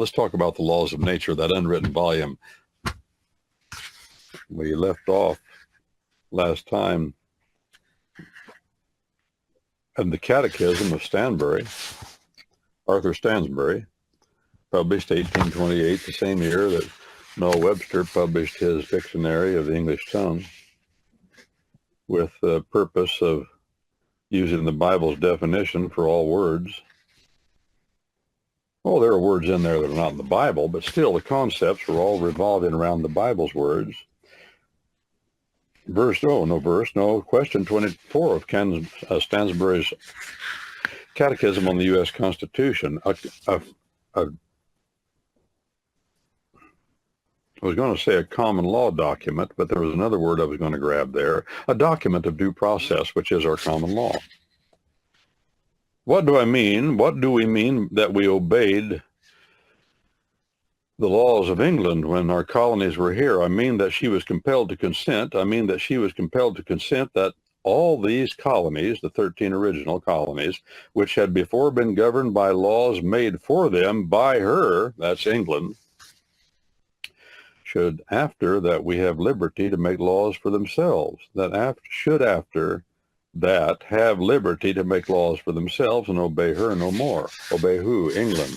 let's talk about the laws of nature, that unwritten volume. We left off last time in the Catechism of Stansbury, Arthur Stansbury, published 1828, the same year that Noah Webster published his Dictionary of the English Tongue, with the purpose of using the Bible's definition for all words. Well, there are words in there that are not in the Bible, but still the concepts were all revolving around the Bible's words. Question 24 of Stansbury's Catechism on the U.S. Constitution. I was going to say a common law document, but there was another word I was going to grab there. A document of due process, which is our common law. What do I mean? What do we mean that we obeyed the laws of England when our colonies were here? I mean that she was compelled to consent. I mean that she was compelled to consent that all these colonies, the 13 original colonies, which had before been governed by laws made for them by her, that's England, should after that we have liberty to make laws for themselves, after that have liberty to make laws for themselves and obey her no more. Obey who? England.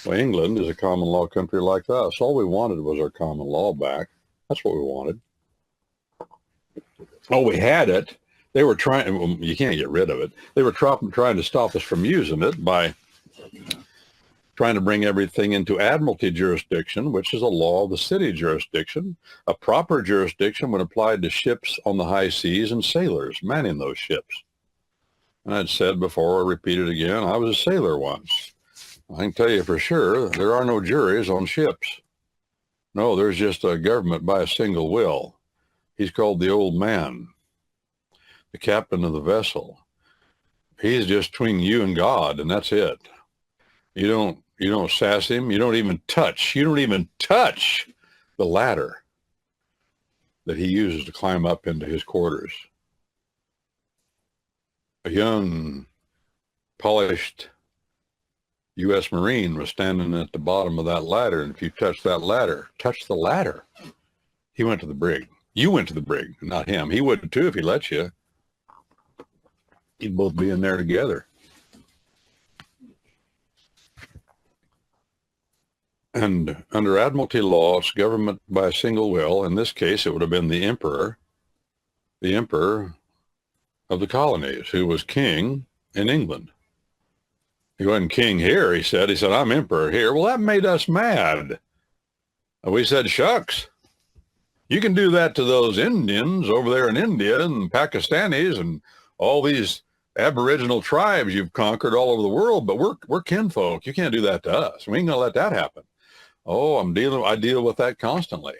Well, England is a common law country like us. All we wanted was our common law back. That's what we wanted. Oh, we had it. They were trying, well, you can't get rid of it. They were trying to stop us from using it by trying to bring everything into admiralty jurisdiction, which is a law of the city jurisdiction, a proper jurisdiction when applied to ships on the high seas and sailors manning those ships. And I'd said before, I repeat it again, I was a sailor once. I can tell you for sure, there are no juries on ships. No, there's just a government by a single will. He's called the old man, the captain of the vessel. He's just between you and God, and that's it. You don't sass him. You don't even touch the ladder that he uses to climb up into his quarters. A young, polished U.S. Marine was standing at the bottom of that ladder, and if you touch the ladder, he went to the brig. You went to the brig, not him. He would too if he let you. You'd both be in there together. And under admiralty law, it's government by a single will. In this case, it would have been the emperor of the colonies, who was king in England. He wasn't king here, he said. He said, I'm emperor here. Well, that made us mad. And we said, shucks, you can do that to those Indians over there in India and Pakistanis and all these Aboriginal tribes you've conquered all over the world, but we're kinfolk. You can't do that to us. We ain't gonna let that happen. Oh, I deal with that constantly.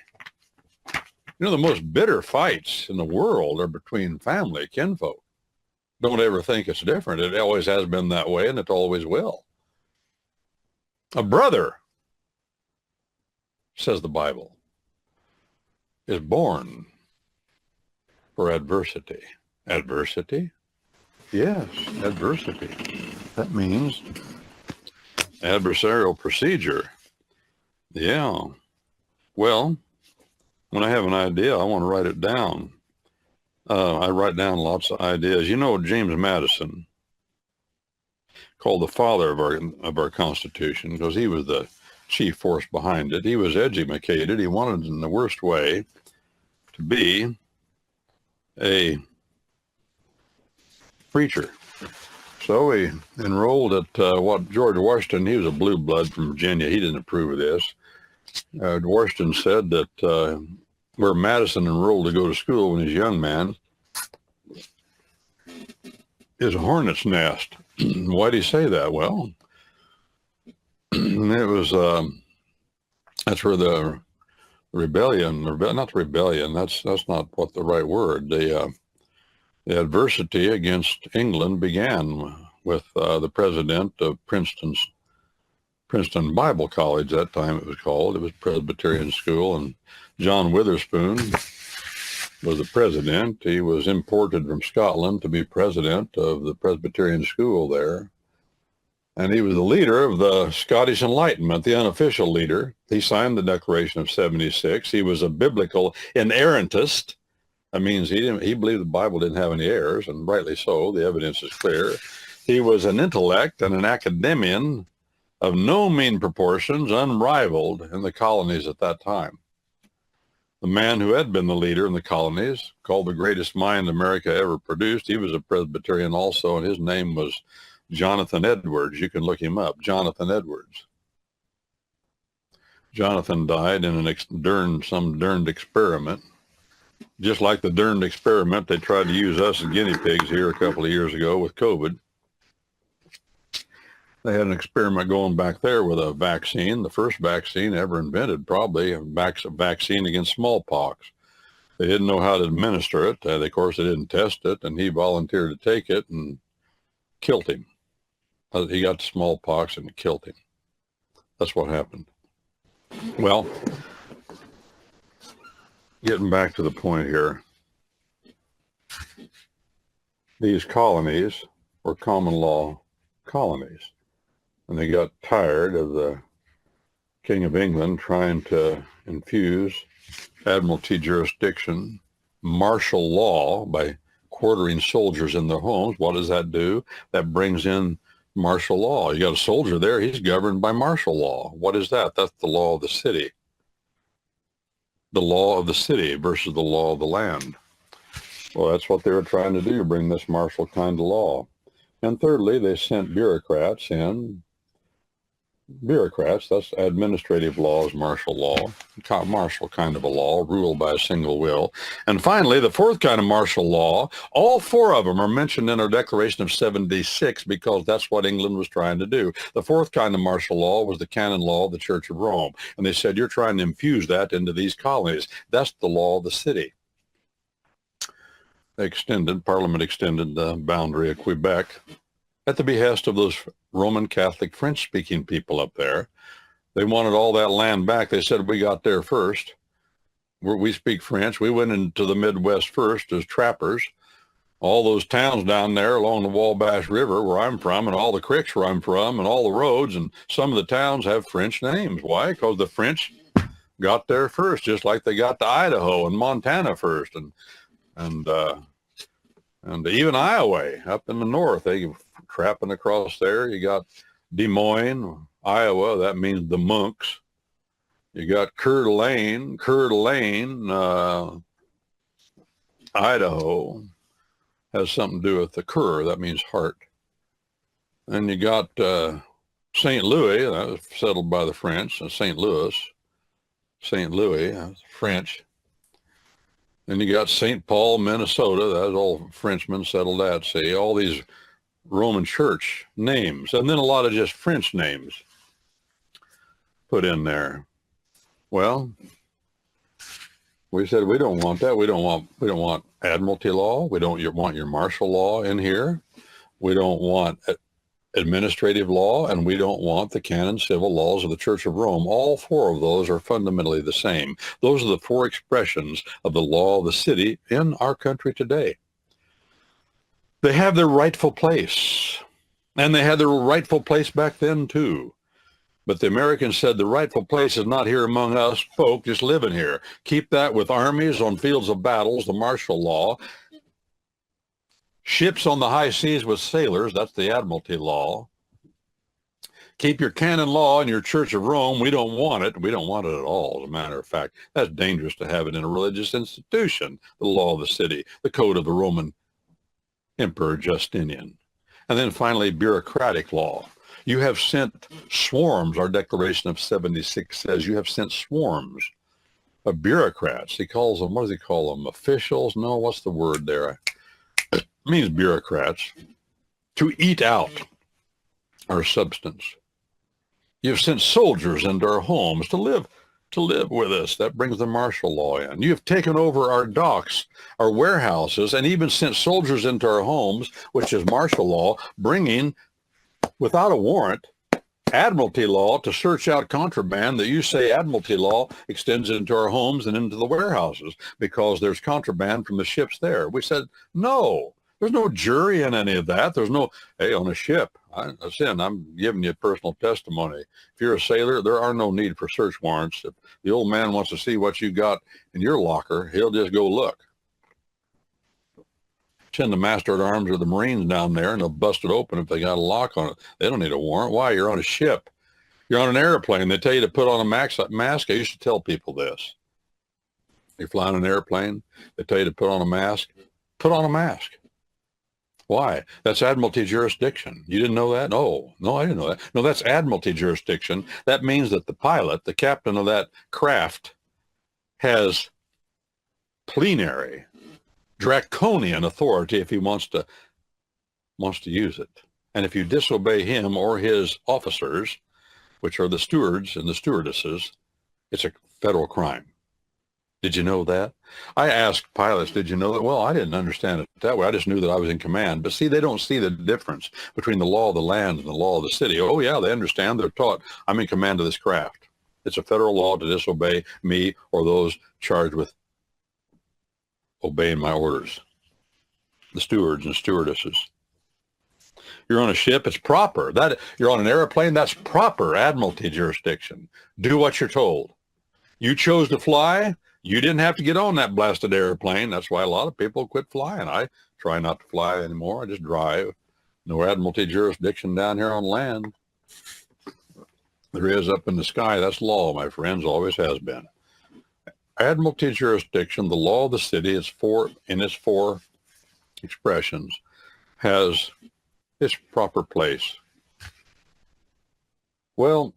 You know, the most bitter fights in the world are between family, kinfolk. Don't ever think it's different. It always has been that way, and it always will. A brother, says the Bible, is born for adversity. Adversity? Yes, adversity. That means adversarial procedure. Yeah. Well, when I have an idea, I want to write it down. I write down lots of ideas. You know, James Madison, called the father of our Constitution, because he was the chief force behind it. He was educated. He wanted, in the worst way, to be a preacher. So he enrolled at George Washington. He was a blue blood from Virginia. He didn't approve of this. Washington said that where Madison enrolled to go to school when he was a young man is a hornet's nest. Why did he say that? Well, it was, that's where the rebellion, not the rebellion, that's not what the right word, the adversity against England began with the president of Princeton Bible College. That time it was called. It was Presbyterian School, and John Witherspoon was the president. He was imported from Scotland to be president of the Presbyterian School there. And he was the leader of the Scottish Enlightenment, the unofficial leader. He signed the Declaration of 76. He was a biblical inerrantist. That means he believed the Bible didn't have any errors, and rightly so. The evidence is clear. He was an intellect and an academician of no mean proportions, unrivaled in the colonies at that time. The man who had been the leader in the colonies, called the greatest mind America ever produced, he was a Presbyterian also, and his name was Jonathan Edwards. You can look him up, Jonathan Edwards. Jonathan died in some derned experiment. Just like the derned experiment, they tried to use us as guinea pigs here a couple of years ago with COVID. They had an experiment going back there with a vaccine, the first vaccine ever invented, probably a vaccine against smallpox. They didn't know how to administer it. Of course, they didn't test it, and he volunteered to take it and killed him. He got the smallpox and it killed him. That's what happened. Well, getting back to the point here, these colonies were common law colonies. And they got tired of the King of England trying to infuse admiralty jurisdiction, martial law by quartering soldiers in their homes. What does that do? That brings in martial law. You got a soldier there, he's governed by martial law. What is that? That's the law of the city. The law of the city versus the law of the land. Well, that's what they were trying to do, bring this martial kind of law. And thirdly, they sent bureaucrats in. Bureaucrats, that's administrative law is martial law, martial kind of a law, ruled by a single will. And finally, the fourth kind of martial law, all four of them are mentioned in our Declaration of 76 because that's what England was trying to do. The fourth kind of martial law was the canon law of the Church of Rome. And they said, you're trying to infuse that into these colonies. That's the law of the city. Parliament extended the boundary of Quebec at the behest of those Roman Catholic French-speaking people up there. They wanted all that land back. They said, we got there first. We speak French. We went into the Midwest first as trappers. All those towns down there along the Wabash River where I'm from, and all the creeks where I'm from, and all the roads, and some of the towns have French names. Why? Because the French got there first, just like they got to Idaho and Montana first, and even Iowa up in the north. They trapping across there. You got Des Moines, Iowa. That means the monks. You got Coeur d'Alene, Idaho. Has something to do with the Coeur. That means heart. And you got St. Louis. That was settled by the French. St. Louis, that's French. And you got St. Paul, Minnesota. That's all Frenchmen settled at sea. All these Roman church names, and then a lot of just French names put in there. Well, we said we don't want that. We don't want admiralty law. We don't want your martial law in here. We don't want administrative law, and we don't want the canon civil laws of the Church of Rome. All four of those are fundamentally the same. Those are the four expressions of the law of the city in our country today. They have their rightful place, and they had their rightful place back then too. But the Americans said the rightful place is not here among us folk just living here. Keep that with armies on fields of battles, the martial law. Ships on the high seas with sailors, that's the admiralty law. Keep your canon law and your Church of Rome. We don't want it. We don't want it at all, as a matter of fact. That's dangerous to have it in a religious institution, the law of the city, the code of the Roman Emperor Justinian. And then finally, bureaucratic law. You have sent swarms, our Declaration of 76 says, you have sent swarms of bureaucrats. He calls them, what does he call them? Officials? No, what's the word there? It means bureaucrats. To eat out our substance. You've sent soldiers into our homes to live with us. That brings the martial law in. You have taken over our docks, our warehouses, and even sent soldiers into our homes, which is martial law, bringing, without a warrant, admiralty law to search out contraband that you say admiralty law extends into our homes and into the warehouses because there's contraband from the ships there. We said, no, There's no jury in any of that. There's no, hey, on a ship, I'm giving you personal testimony. If you're a sailor, there are no need for search warrants. If the old man wants to see what you got in your locker, he'll just go look. Send the master at arms or the Marines down there, and they'll bust it open if they got a lock on it. They don't need a warrant. Why? You're on a ship. You're on an airplane. They tell you to put on a mask. I used to tell people this. You're flying an airplane. They tell you to put on a mask. Put on a mask. Why? That's Admiralty jurisdiction. You didn't know that? No, I didn't know that. No, that's Admiralty jurisdiction. That means that the pilot, the captain of that craft, has plenary, draconian authority if he wants to use it. And if you disobey him or his officers, which are the stewards and the stewardesses, it's a federal crime. Did you know that? I asked pilots, did you know that? Well, I didn't understand it that way. I just knew that I was in command. But see, they don't see the difference between the law of the land and the law of the city. Oh, yeah, they understand. They're taught, I'm in command of this craft. It's a federal law to disobey me or those charged with obeying my orders, the stewards and stewardesses. You're on a ship, it's proper. That you're on an airplane, that's proper Admiralty jurisdiction. Do what you're told. You chose to fly. You didn't have to get on that blasted airplane. That's why a lot of people quit flying. I try not to fly anymore. I just drive. No Admiralty jurisdiction down here on land. There is up in the sky. That's law, my friends, always has been. Admiralty jurisdiction, the law of the city, in its four expressions, has its proper place. Well,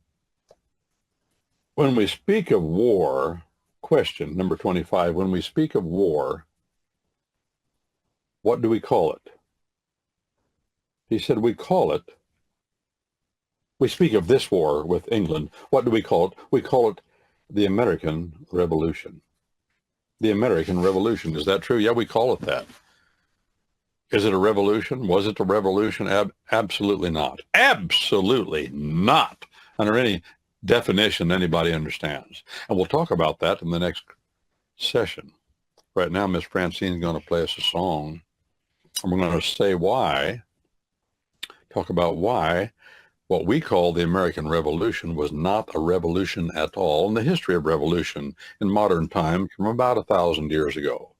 when we speak of war, question number 25, when we speak of war, what do we call it? He said, we speak of this war with England. What do we call it? We call it the American Revolution. The American Revolution. Is that true? Yeah, we call it that. Is it a revolution? Was it a revolution? Absolutely not. Absolutely not. Under any definition anybody understands. And we'll talk about that in the next session. Right now, Miss Francine's going to play us a song. And we're going to say why, talk about why what we call the American Revolution was not a revolution at all in the history of revolution in modern times from about 1,000 years ago.